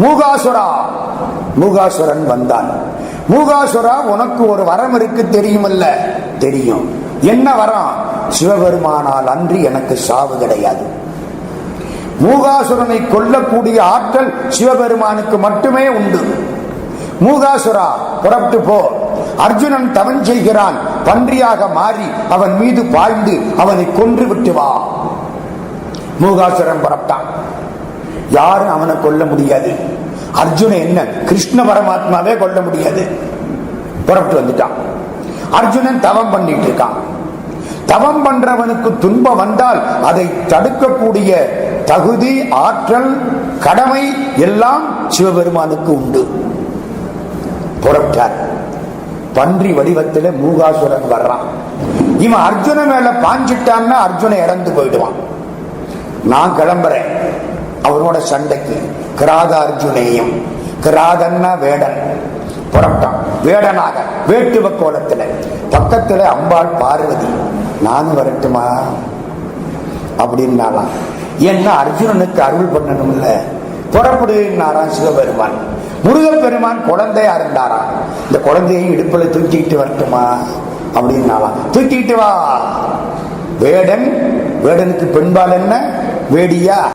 மூகாசுரா, மூகாசுரன் வந்தான். மூகாசுரா, உனக்கு ஒரு வரம் இருக்கு தெரியுமல்ல? தெரியும். என்ன வரம்? சிவபெருமானால் அன்றி எனக்கு சாவு கிடையாது. மூகாசுரனை கொல்லக்கூடிய ஆற்றல் சிவபெருமானுக்கு மட்டுமே உண்டு. மூகாசுரா, புறப்பட்டு போ. அர்ஜுனன் தவன் செய்கிறான். பன்றியாக மாறி அவன் மீது பாய்ந்து அவனை கொன்று விட்டு வா. மூகாசுரன் புறப்பட்டான். யாரும் அவனை கொல்ல முடியாது. அர்ஜுனன் என்ன, கிருஷ்ண பரமாத்மாவே கொல்ல முடியாது. புறப்பட்டு வந்துட்டான். அர்ஜுனன் தவம் பண்ணிட்டு இருக்கான். தவம் பண்றவனுக்கு துன்பம் வந்தால் அதை தடுக்கக்கூடிய தகுதி, ஆற்றல், கடமை எல்லாம் சிவபெருமானுக்கு உண்டு. புறப்பட்டார். பன்றி வடிவத்தில் மூகாசுரன் வர்றான். இவன் அர்ஜுன மேல பாஞ்சிட்டான்னா அர்ஜுன இறந்து போயிடுவான். நான் கிளம்புறேன் அவனோட சண்டைக்கு. கிராத அர்ஜுனேயம். கிராதன்னா வேடன். புறப்பட்டான் வேடனாக, வேட்டுவ கோலத்துல. பக்கத்துல அம்பாள் பார்வதி. நானும் வரட்டுமா அப்படின்னாலாம். என்ன அர்ஜுனனுக்கு அருள் பண்ணணும்ல. புறப்படுனாராம் சிவபெருமான். முருகப்பெருமான் குழந்தையா இருந்தாரா. இந்த குழந்தையை இடுப்புல தூக்கிட்டு வரட்டுமா அப்படின்னாலாம். தூக்கிட்டு வா. வேடன், வேடனுக்கு பெண்பால் என்ன? வேடியா.